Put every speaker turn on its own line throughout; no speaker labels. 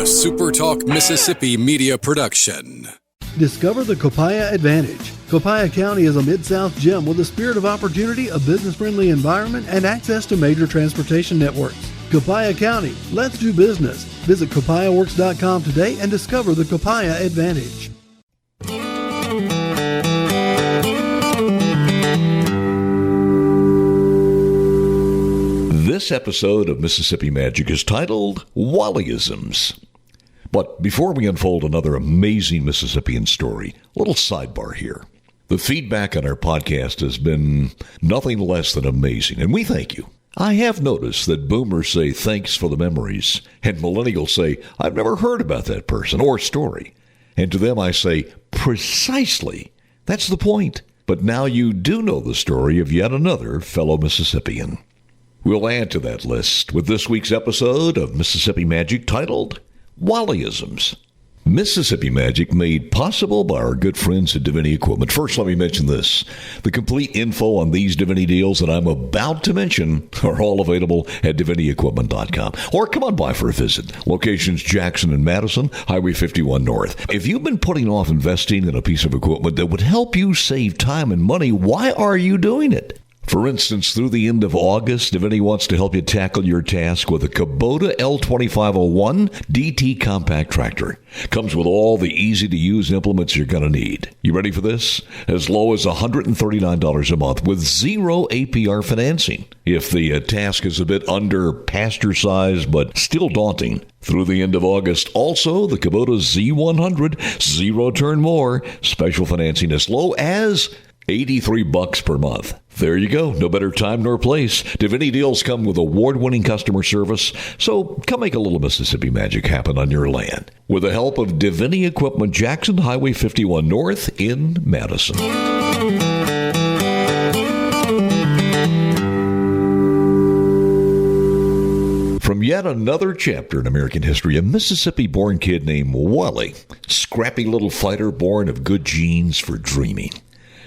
Supertalk Mississippi media production.
Discover the Copiah Advantage. Copiah County is a Mid-South gem with a spirit of opportunity, a business-friendly environment, and access to major transportation networks. Copiah County, let's do business. Visit copiahworks.com today and discover the Copiah Advantage.
This episode of Mississippi Magic is titled Wally Isms. But before we unfold another amazing Mississippian story, a little sidebar here. The feedback on our podcast has been nothing less than amazing, and we thank you. I have noticed that boomers say thanks for the memories, and millennials say, I've never heard about that person or story. And to them I say, precisely. That's the point. But now you do know the story of yet another fellow Mississippian. We'll add to that list with this week's episode of Mississippi Magic titled Wally Isms. Mississippi Magic made possible by our good friends at Divinity Equipment. First, let me mention this. The complete info on these Divinity deals that I'm about to mention are all available at DivinityEquipment.com. Or come on by for a visit. Locations Jackson and Madison, Highway 51 North. If you've been putting off investing in a piece of equipment that would help you save time and money, why are you doing it? For instance, through the end of August, Divinity wants to help you tackle your task with a Kubota L2501 DT compact tractor. Comes with all the easy-to-use implements you're going to need. You ready for this? As low as $139 a month with zero APR financing. If the task is a bit under pasture size but still daunting, through the end of August, also the Kubota Z100 zero turn more, special financing as low as $83 per month. There you go. No better time nor place. Divinity deals come with award-winning customer service, so come make a little Mississippi magic happen on your land. With the help of Divinity Equipment, Jackson, Highway 51 North in Madison. From yet another chapter in American history, a Mississippi-born kid named Wally, scrappy little fighter born of good genes for dreaming.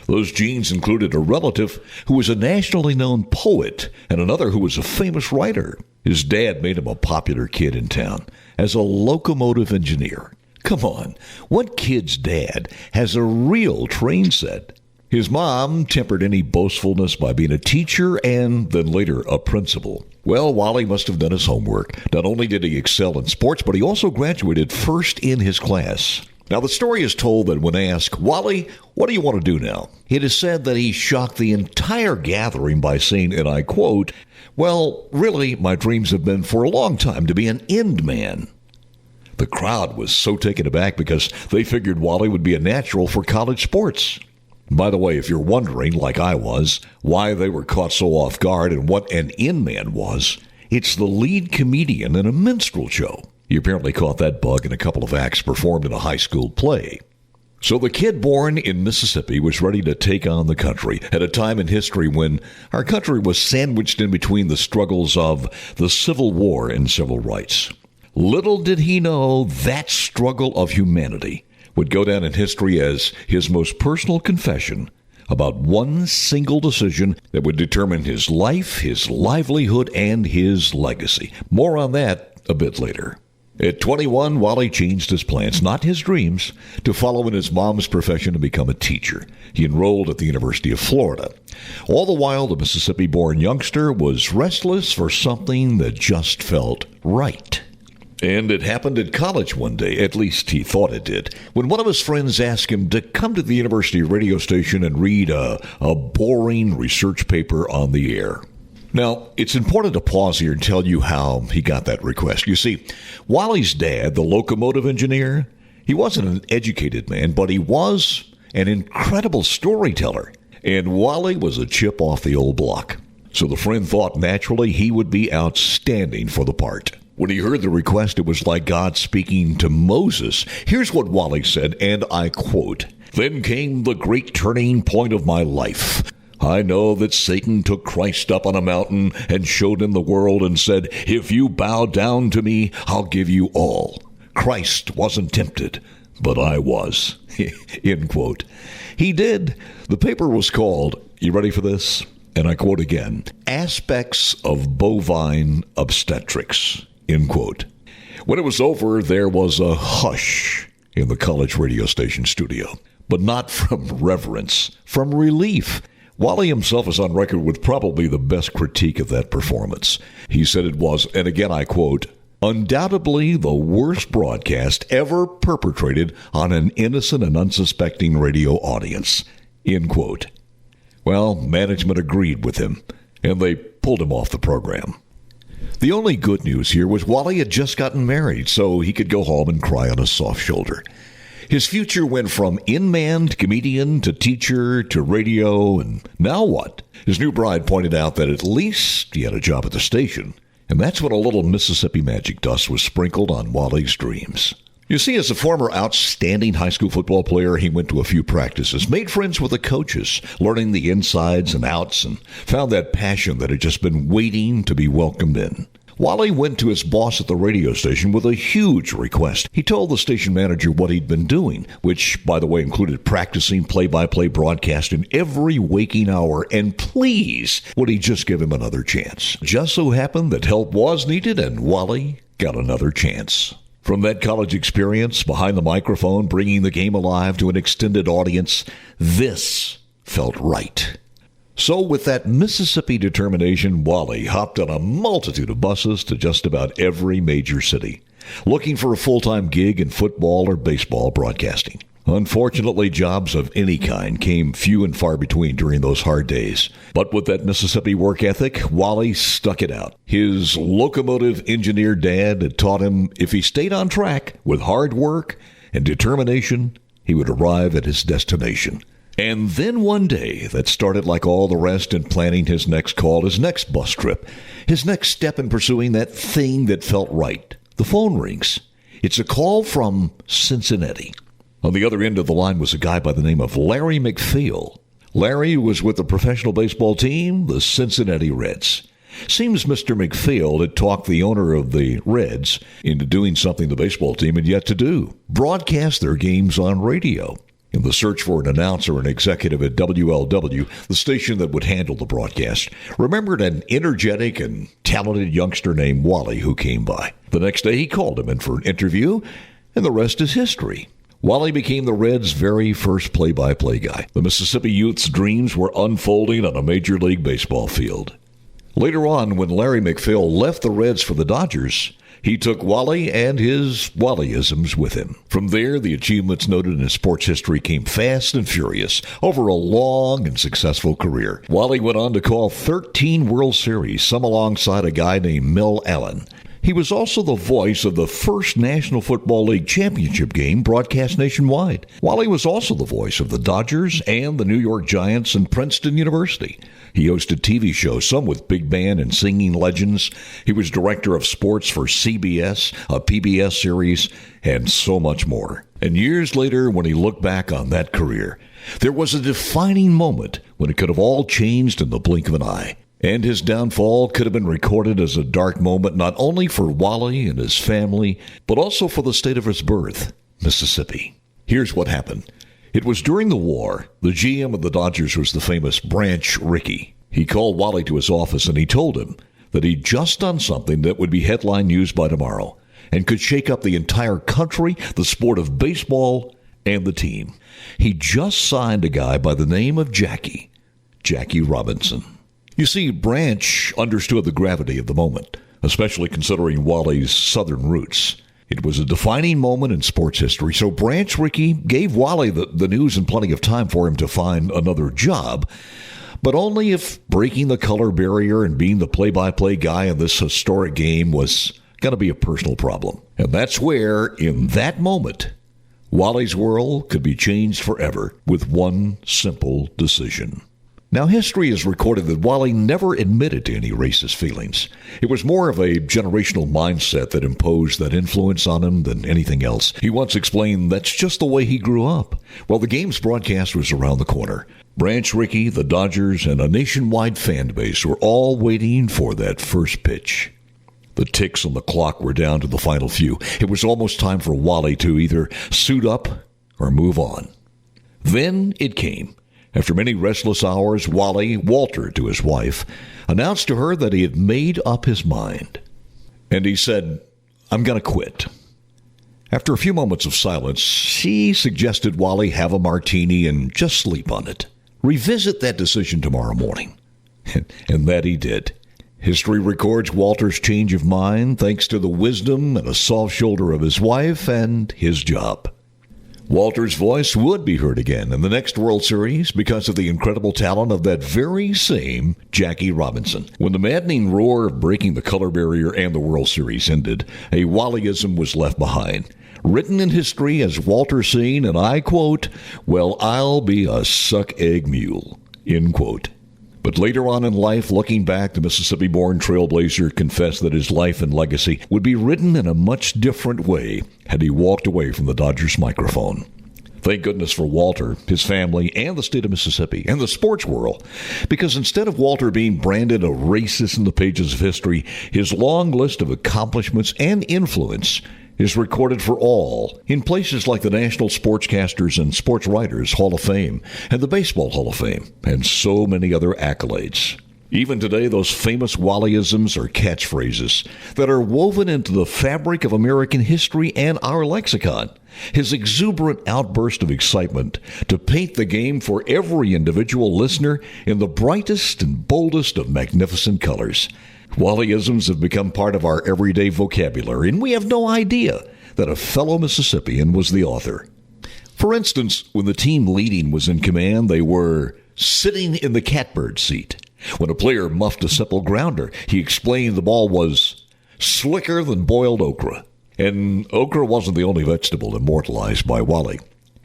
Those genes included a relative who was a nationally known poet and another who was a famous writer. His dad made him a popular kid in town as a locomotive engineer. Come on, what kid's dad has a real train set? His mom tempered any boastfulness by being a teacher and then later a principal. Well, Wally must have done his homework. Not only did he excel in sports, but he also graduated first in his class. Now, the story is told that when asked, Wally, what do you want to do now? It is said that he shocked the entire gathering by saying, and I quote, well, really, my dreams have been for a long time to be an end man. The crowd was so taken aback because they figured Wally would be a natural for college sports. By the way, if you're wondering, like I was, why they were caught so off guard and what an end man was, it's the lead comedian in a minstrel show. He apparently caught that bug in a couple of acts performed in a high school play. So the kid born in Mississippi was ready to take on the country at a time in history when our country was sandwiched in between the struggles of the Civil War and civil rights. Little did he know that struggle of humanity would go down in history as his most personal confession about one single decision that would determine his life, his livelihood, and his legacy. More on that a bit later. At 21, Wally changed his plans, not his dreams, to follow in his mom's profession and become a teacher. He enrolled at the University of Florida. All the while, the Mississippi-born youngster was restless for something that just felt right. And it happened at college one day, at least he thought it did, when one of his friends asked him to come to the university radio station and read a boring research paper on the air. Now, it's important to pause here and tell you how he got that request. You see, Wally's dad, the locomotive engineer, he wasn't an educated man, but he was an incredible storyteller. And Wally was a chip off the old block. So the friend thought naturally he would be outstanding for the part. When he heard the request, it was like God speaking to Moses. Here's what Wally said, and I quote, "Then came the great turning point of my life. I know that Satan took Christ up on a mountain and showed him the world and said, 'If you bow down to me, I'll give you all.' Christ wasn't tempted, but I was." End quote. He did. The paper was called, you ready for this? And I quote again, "Aspects of Bovine Obstetrics." End quote. When it was over, there was a hush in the college radio station studio. But not from reverence, from relief. Wally himself is on record with probably the best critique of that performance. He said it was, and again I quote, undoubtedly the worst broadcast ever perpetrated on an innocent and unsuspecting radio audience. End quote. Well, management agreed with him, and they pulled him off the program. The only good news here was Wally had just gotten married, so he could go home and cry on a soft shoulder. His future went from in-man to comedian to teacher to radio, and now what? His new bride pointed out that at least he had a job at the station, and that's when a little Mississippi magic dust was sprinkled on Wally's dreams. You see, as a former outstanding high school football player, he went to a few practices, made friends with the coaches, learning the insides and outs, and found that passion that had just been waiting to be welcomed in. Wally went to his boss at the radio station with a huge request. He told the station manager what he'd been doing, which, by the way, included practicing play-by-play broadcasting every waking hour, and please, would he just give him another chance? Just so happened that help was needed, and Wally got another chance. From that college experience, behind the microphone, bringing the game alive to an extended audience, this felt right. So with that Mississippi determination, Wally hopped on a multitude of buses to just about every major city, looking for a full-time gig in football or baseball broadcasting. Unfortunately, jobs of any kind came few and far between during those hard days. But with that Mississippi work ethic, Wally stuck it out. His locomotive engineer dad had taught him if he stayed on track with hard work and determination, he would arrive at his destination. And then one day, that started like all the rest in planning his next call, his next bus trip, his next step in pursuing that thing that felt right. The phone rings. It's a call from Cincinnati. On the other end of the line was a guy by the name of Larry McPhail. Larry was with the professional baseball team, the Cincinnati Reds. Seems Mr. McPhail had talked the owner of the Reds into doing something the baseball team had yet to do, broadcast their games on radio. In the search for an announcer and executive at WLW, the station that would handle the broadcast, remembered an energetic and talented youngster named Wally who came by. The next day he called him in for an interview, and the rest is history. Wally became the Reds' very first play-by-play guy. The Mississippi youth's dreams were unfolding on a Major League Baseball field. Later on, when Larry McPhail left the Reds for the Dodgers, he took Wally and his Wally Isms with him. From there, the achievements noted in his sports history came fast and furious over a long and successful career. Wally went on to call 13 World Series, some alongside a guy named Mel Allen. He was also the voice of the first National Football League championship game broadcast nationwide. Wally was also the voice of the Dodgers and the New York Giants and Princeton University. He hosted TV shows, some with big band and singing legends. He was director of sports for CBS, a PBS series, and so much more. And years later, when he looked back on that career, there was a defining moment when it could have all changed in the blink of an eye. And his downfall could have been recorded as a dark moment not only for Wally and his family, but also for the state of his birth, Mississippi. Here's what happened. It was during the war. The GM of the Dodgers was the famous Branch Rickey. He called Wally to his office and he told him that he'd just done something that would be headline news by tomorrow and could shake up the entire country, the sport of baseball, and the team. He just signed a guy by the name of Jackie Robinson. You see, Branch understood the gravity of the moment, especially considering Wally's southern roots. It was a defining moment in sports history, so Branch Rickey gave Wally the news and plenty of time for him to find another job, but only if breaking the color barrier and being the play-by-play guy in this historic game was going to be a personal problem. And that's where, in that moment, Wally's world could be changed forever with one simple decision. Now, history has recorded that Wally never admitted to any racist feelings. It was more of a generational mindset that imposed that influence on him than anything else. He once explained that's just the way he grew up. Well, the game's broadcast was around the corner. Branch Rickey, the Dodgers, and a nationwide fan base were all waiting for that first pitch. The ticks on the clock were down to the final few. It was almost time for Wally to either suit up or move on. Then it came. After many restless hours, Walter, to his wife, announced to her that he had made up his mind. And he said, I'm going to quit. After a few moments of silence, she suggested Wally have a martini and just sleep on it. Revisit that decision tomorrow morning. And that he did. History records Walter's change of mind thanks to the wisdom and a soft shoulder of his wife and his job. Walter's voice would be heard again in the next World Series because of the incredible talent of that very same Jackie Robinson. When the maddening roar of breaking the color barrier and the World Series ended, a Wally-ism was left behind, written in history as Walter saying, and I quote, "Well, I'll be a suck-egg mule," end quote. But later on in life, looking back, the Mississippi-born trailblazer confessed that his life and legacy would be written in a much different way had he walked away from the Dodgers microphone. Thank goodness for Walter, his family, and the state of Mississippi, and the sports world, because instead of Walter being branded a racist in the pages of history, his long list of accomplishments and influence is recorded for all in places like the National Sportscasters and Sports Writers Hall of Fame and the Baseball Hall of Fame, and so many other accolades. Even today, those famous Wally-isms are catchphrases that are woven into the fabric of American history and our lexicon. His exuberant outburst of excitement to paint the game for every individual listener in the brightest and boldest of magnificent colors. Wally-isms have become part of our everyday vocabulary, and we have no idea that a fellow Mississippian was the author. For instance, when the team leading was in command, they were sitting in the catbird seat. When a player muffed a simple grounder, he explained the ball was slicker than boiled okra. And okra wasn't the only vegetable immortalized by Wally.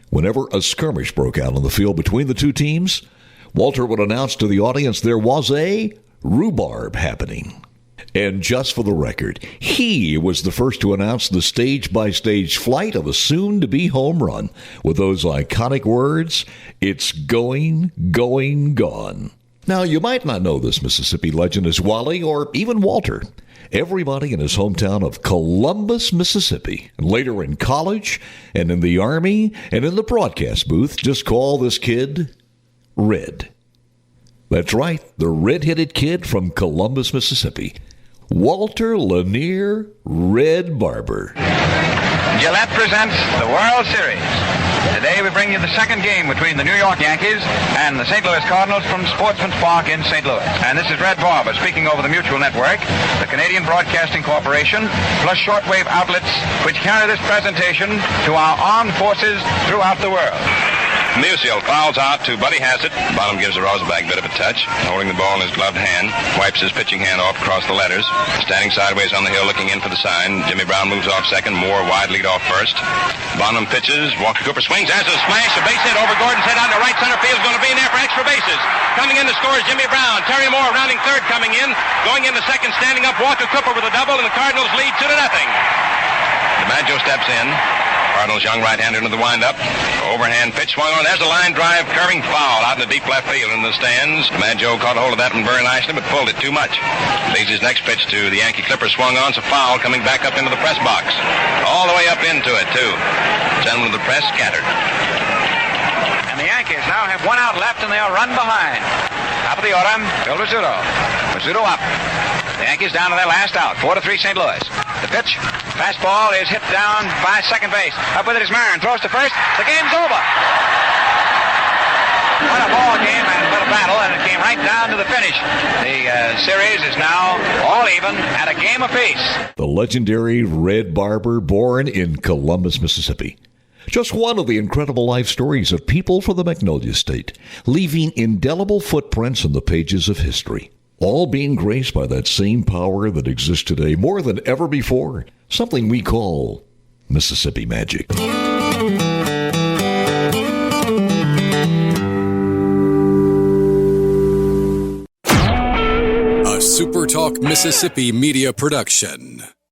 Whenever a skirmish broke out on the field between the two teams, Walter would announce to the audience there was a rhubarb happening. And just for the record, he was the first to announce the stage-by-stage flight of a soon-to-be home run with those iconic words, "It's going, gone." Now, you might not know this Mississippi legend as Wally or even Walter. Everybody in his hometown of Columbus, Mississippi, and later in college and in the Army and in the broadcast booth just call this kid Red. That's right, the red-headed kid from Columbus, Mississippi, Walter Lanier Red Barber.
Gillette presents the World Series. Today we bring you the second game between the New York Yankees and the St. Louis Cardinals from Sportsman's Park in St. Louis. And this is Red Barber speaking over the Mutual Network, the Canadian Broadcasting Corporation, plus shortwave outlets which carry this presentation to our armed forces throughout the world.
Musial fouls out to Buddy Hassett. Bonham gives the Rosenbach bit of a touch, holding the ball in his gloved hand, wipes his pitching hand off across the letters. Standing sideways on the hill looking in for the sign. Jimmy Brown moves off second, Moore wide lead off first. Bonham pitches, Walker Cooper swings, has a smash, a base hit over Gordon's head out to right center field, is going to be in there for extra bases. Coming in to score is Jimmy Brown. Terry Moore rounding third coming in. Going into second, standing up Walker Cooper with a double, and the Cardinals lead 2-0. DiMaggio steps in. Cardinals young right-hander into the windup. Overhand pitch swung on. There's a line drive, curving foul out in the deep left field in the stands. DiMaggio caught hold of that one very nicely, but pulled it too much. Leads his next pitch to the Yankee Clipper, swung on. It's a foul coming back up into the press box. All the way up into it, too. Gentlemen of the press scattered.
And the Yankees now have one out left, and they'll run behind. Top of the order, Bill Rizzuto. Rizzuto up. The Yankees down to their last out. 4-3 St. Louis. The pitch. Fastball is hit down by second base. Up with it is Marin. Throws to first. The game's over. What a ball game and what a battle, and it came right down to the finish. The series is now all even at a game apiece.
The legendary Red Barber, born in Columbus, Mississippi. Just one of the incredible life stories of people from the Magnolia State, leaving indelible footprints on the pages of history. All being graced by that same power that exists today more than ever before, something we call Mississippi magic.
A Supertalk Mississippi media production.